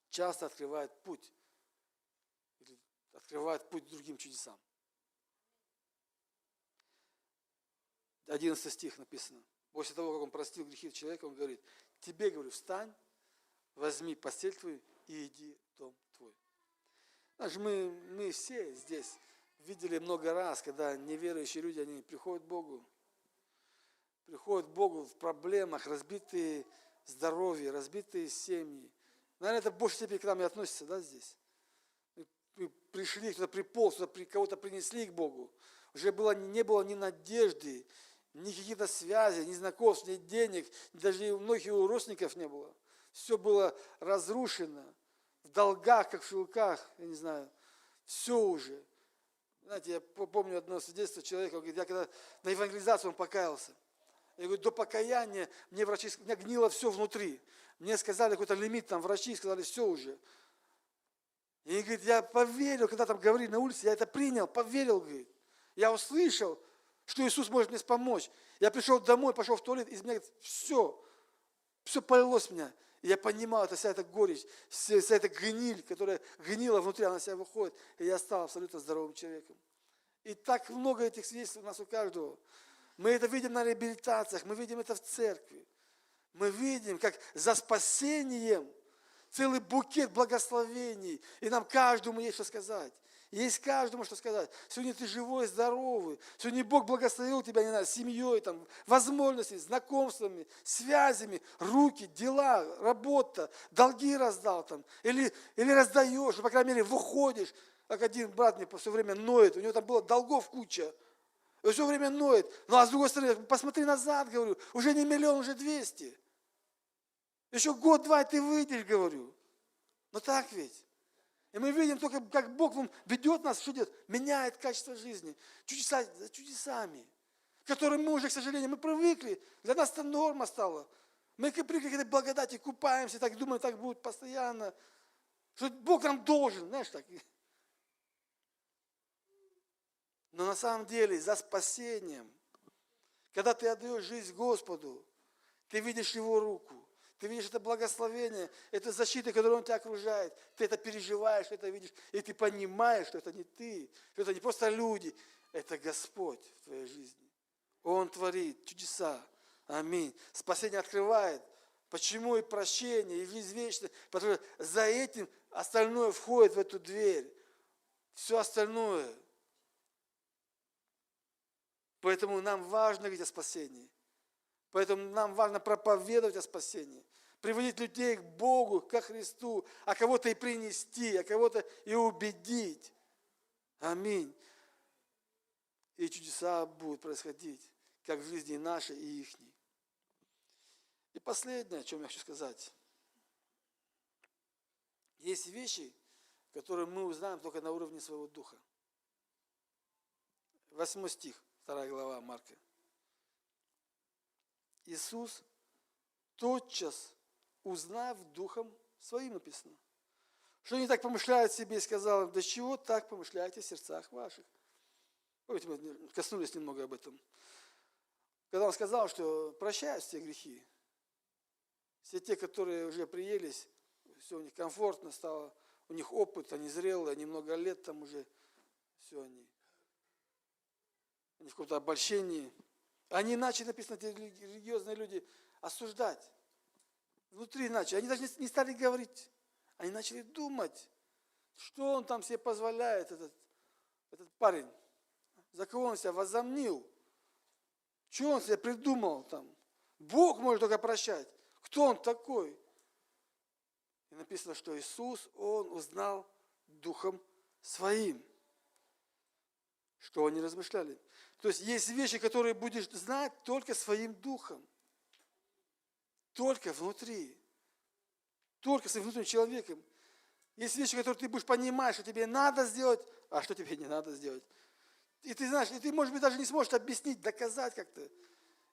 часто открывает путь к другим чудесам. 11 стих написано. После того, как он простил грехи человека, он говорит: тебе, говорю, встань, возьми постель твою и иди в дом твой. Знаешь, мы все здесь видели много раз, когда неверующие люди, они приходят к Богу в проблемах, разбитые здоровье, разбитые семьи. Наверное, это в большей степени к нам и относится, да, здесь. Мы пришли, кто-то приполз, кого-то принесли к Богу. Уже не было ни надежды, ни каких-то связей, ни знакомств, ни денег, даже многих у родственников не было. Все было разрушено, в долгах, как в шелках, я не знаю, все уже. Знаете, я помню одно свидетельство человека, он говорит, я когда на евангелизацию он покаялся, я говорю, до покаяния у меня гнило все внутри. Мне сказали какой-то лимит, там врачи сказали, все уже. И говорит, я поверил, когда там говорили на улице, я это принял, поверил, говорит. Я услышал, что Иисус может мне помочь. Я пришел домой, пошел в туалет, и из меня все полилось в меня. И я понимал, это вся эта горечь, вся эта гниль, которая гнила внутри, она себя выходит. И я стал абсолютно здоровым человеком. И так много этих свидетельств у нас у каждого. Мы это видим на реабилитациях, мы видим это в церкви. Мы видим, как за спасением целый букет благословений. И нам каждому есть что сказать. Есть каждому что сказать. Сегодня ты живой, здоровый. Сегодня Бог благословил тебя, не знаю, семьей, там, возможностями, знакомствами, связями, руки, дела, работа, долги раздал там. Или раздаешь, по крайней мере, выходишь. Как один брат мне все время ноет, у него там было долгов куча. И все время ноет. Ну а с другой стороны, посмотри назад, говорю, уже не 1 миллион, уже 200. Еще год-два, и ты выйдешь, говорю. Ну так ведь. И мы видим только, как Бог ведет нас, что делает, меняет качество жизни. Чудеса за чудесами, к которым мы уже, к сожалению, мы привыкли. Для нас это норма стала. Мы привыкли к этой благодати, купаемся, так думаем, так будет постоянно. Что Бог нам должен, знаешь, так. Но на самом деле за спасением, когда ты отдаешь жизнь Господу, ты видишь Его руку, ты видишь это благословение, это защита, которая Он тебя окружает, ты это переживаешь, это видишь, и ты понимаешь, что это не ты, что это не просто люди, это Господь в твоей жизни. Он творит чудеса. Аминь. Спасение открывает. Почему и прощение, и жизнь вечная, потому что за этим остальное входит в эту дверь. Все остальное. Поэтому нам важно говорить о спасении. Поэтому нам важно проповедовать о спасении. Приводить людей к Богу, ко Христу, а кого-то и принести, а кого-то и убедить. Аминь. И чудеса будут происходить, как в жизни нашей и ихней. И последнее, о чем я хочу сказать. Есть вещи, которые мы узнаем только на уровне своего духа. 8 стих, 2 глава Марка. Иисус, тотчас узнав духом своим, написано, что они так помышляют себе, и сказал им, до чего так помышляете в сердцах ваших? Помните, мы коснулись немного об этом. Когда он сказал, что прощают все грехи, все те, которые уже приелись, все у них комфортно стало, у них опыт, они зрелые, они много лет там уже, все они в каком-то обольщении. Они начали, написано, эти религиозные люди, осуждать. Внутри начали. Они даже не стали говорить. Они начали думать, что он там себе позволяет, этот парень. За кого он себя возомнил. Что он себе придумал там. Бог может только прощать. Кто он такой? И написано, что Иисус, он узнал духом своим. Что они размышляли. То есть есть вещи, которые будешь знать только своим духом. Только внутри. Только своим внутренним человеком. Есть вещи, которые ты будешь понимать, что тебе надо сделать, а что тебе не надо сделать. И ты знаешь, и ты, может быть, даже не сможешь объяснить, доказать как-то.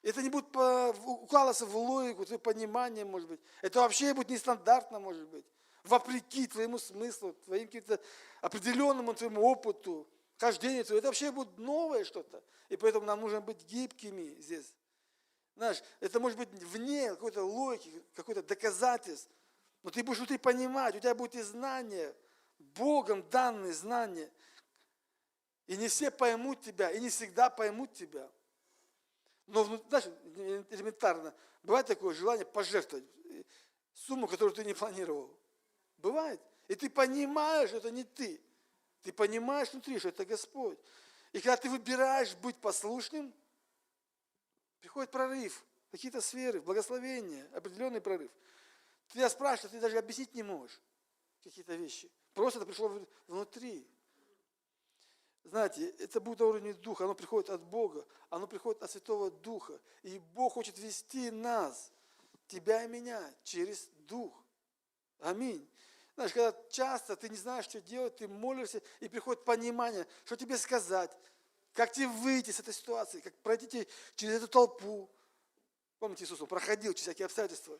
Это не будет укладываться в логику, твое понимание, может быть. Это вообще будет нестандартно, может быть. Вопреки твоему смыслу, твоим каким-то определенному твоему опыту, хождению твоему. Это вообще будет новое что-то. И поэтому нам нужно быть гибкими здесь. Знаешь, это может быть вне какой-то логики, какой-то доказательств. Но ты будешь внутри понимать, у тебя будут и знания, Богом данные знания. И не все поймут тебя, и не всегда поймут тебя. Но, знаешь, элементарно, бывает такое желание пожертвовать сумму, которую ты не планировал. Бывает. И ты понимаешь, что это не ты. Ты понимаешь внутри, что это Господь. И когда ты выбираешь быть послушным, приходит прорыв, какие-то сферы, благословения, определенный прорыв. Ты тебя спрашиваешь, ты даже объяснить не можешь какие-то вещи. Просто это пришло внутри. Знаете, это будет на уровне духа, оно приходит от Бога, оно приходит от Святого Духа. И Бог хочет вести нас, тебя и меня, через Дух. Аминь. Знаешь, когда часто ты не знаешь, что делать, ты молишься, и приходит понимание, что тебе сказать, как тебе выйти с этой ситуации, как пройти через эту толпу. Помните, Иисус, Он проходил через всякие обстоятельства.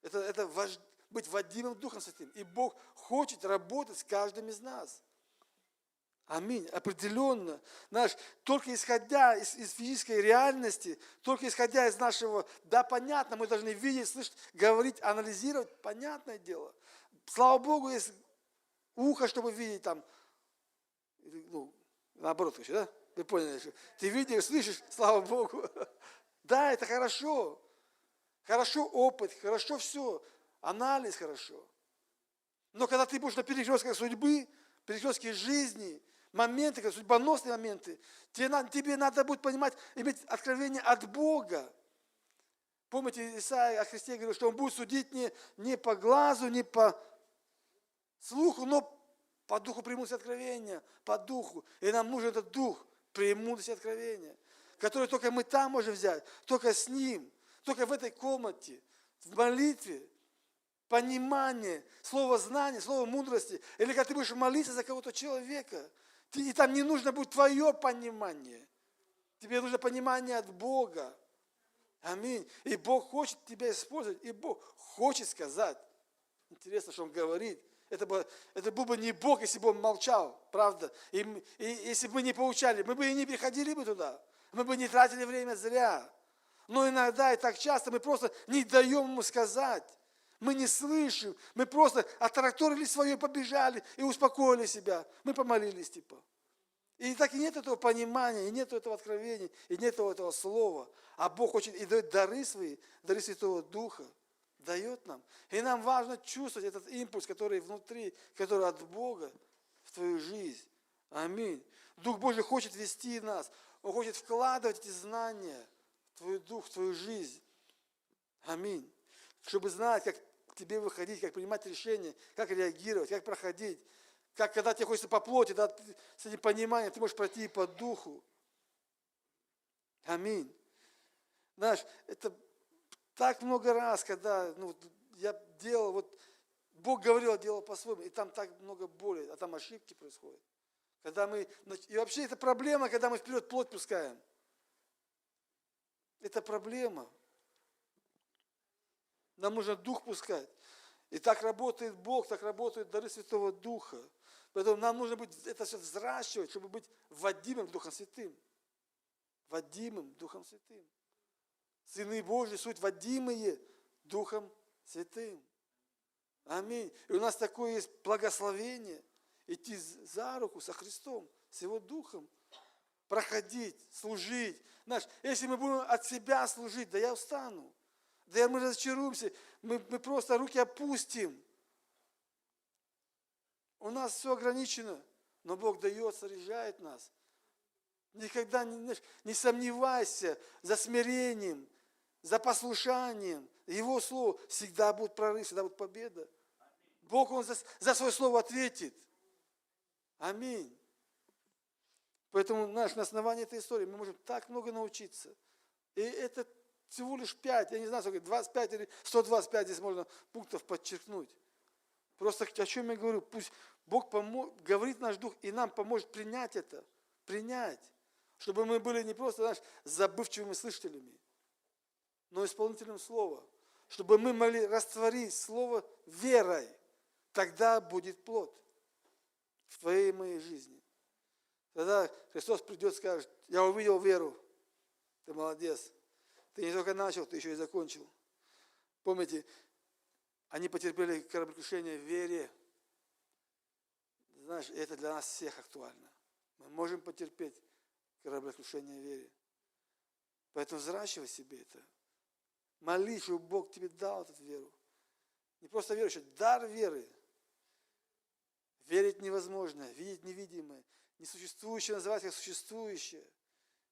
Это быть водимым Духом Святым. И Бог хочет работать с каждым из нас. Аминь. Определенно. Знаешь, только исходя из физической реальности, только исходя из нашего, да, понятно, мы должны видеть, слышать, говорить, анализировать, понятное дело. Слава Богу, есть ухо, чтобы видеть там, ну, наоборот еще, да? Вы поняли, что ты видишь, слышишь, слава Богу. Да, это хорошо. Хорошо опыт, хорошо все. Анализ хорошо. Но когда ты будешь на перекрестках судьбы, перекрестке жизни, моменты, судьбоносные моменты, тебе надо будет понимать, иметь откровение от Бога. Помните, Исаия о Христе говорил, что Он будет судить не по глазу, не по слуху, но по духу премудрости откровения, по духу. И нам нужен этот дух премудрости откровения, который только мы там можем взять, только с Ним, только в этой комнате, в молитве. понимание, слово знания, слово мудрости. Или когда ты будешь молиться за кого-то человека, и там не нужно будет твое понимание. Тебе нужно понимание от Бога. Аминь. И Бог хочет тебя использовать, и Бог хочет сказать. Интересно, что Он говорит. Это был бы не Бог, если бы Он молчал, правда. И если бы мы не получали, мы бы и не приходили бы туда. Мы бы не тратили время зря. Но иногда и так часто мы просто не даем Ему сказать. Мы не слышим. Мы просто оттараторили свое, побежали и успокоили себя. Мы помолились типа. И так и нет этого понимания, и нет этого откровения, и нет этого слова. А Бог хочет и дает дары свои, дары Святого Духа. Дает нам. И нам важно чувствовать этот импульс, который внутри, который от Бога в твою жизнь. Аминь. Дух Божий хочет вести нас. Он хочет вкладывать эти знания в твой дух, в твою жизнь. Аминь. Чтобы знать, как к тебе выходить, как принимать решения, как реагировать, как проходить. Как когда тебе хочется по плоти, да, с этим пониманием ты можешь пройти и по духу. Аминь. Знаешь, это так много раз, когда я делал, Бог говорил, я делал по-своему, и там так много боли, а там ошибки происходят. И вообще это проблема, когда мы вперед плоть пускаем. Это проблема. Нам нужно дух пускать. И так работает Бог, так работают дары Святого Духа. Поэтому нам нужно это все взращивать, чтобы быть водимым Духом Святым. Водимым Духом Святым. Сыны Божьи суть водимые Духом Святым. Аминь. И у нас такое есть благословение идти за руку со Христом, с Его Духом, проходить, служить. Знаешь, если мы будем от себя служить, да я устану, да мы разочаруемся, мы просто руки опустим. У нас все ограничено, но Бог дает, снаряжает нас. Никогда не сомневайся за смирением, за послушанием. Его слово всегда будет прорыв, всегда будет победа. Бог, Он за свое слово ответит. Аминь. Поэтому, на основании этой истории мы можем так много научиться. И это всего лишь 5, я не знаю, сколько, 25 или 125 здесь можно пунктов подчеркнуть. Просто о чем я говорю, пусть Бог говорит наш дух и нам поможет принять это, принять. Чтобы мы были не просто, знаешь, забывчивыми слышателями, но исполнителем слова. Чтобы мы могли растворить слово верой. Тогда будет плод в твоей и моей жизни. Тогда Христос придет и скажет: я увидел веру, ты молодец. Ты не только начал, ты еще и закончил. Помните, они потерпели кораблекрушение в вере. Знаешь, это для нас всех актуально. Мы можем потерпеть кораблекрушение в вере. Поэтому взращивай себе это. Молись, чтобы Бог тебе дал эту веру. Не просто веру, еще дар веры. Верить невозможно, видеть невидимое. Несуществующее называть как существующее.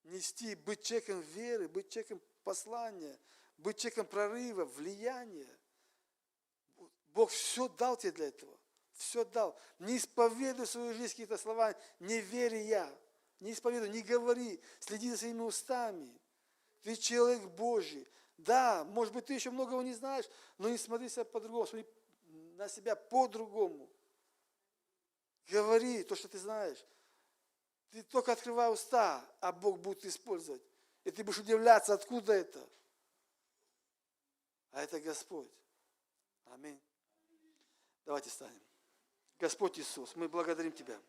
Нести, быть человеком веры, быть человеком послания, быть человеком прорыва, влияния. Бог все дал тебе для этого. Все дал. Не исповедуй свою жизнь какие-то слова неверия. Не исповедуй, не говори. Следи за своими устами. Ты человек Божий. Да, может быть, ты еще многого не знаешь, но не смотри себя по-другому, смотри на себя по-другому. Говори то, что ты знаешь. Ты только открывай уста, а Бог будет использовать. И ты будешь удивляться, откуда это. А это Господь. Аминь. Давайте встанем. Господь Иисус, мы благодарим Тебя.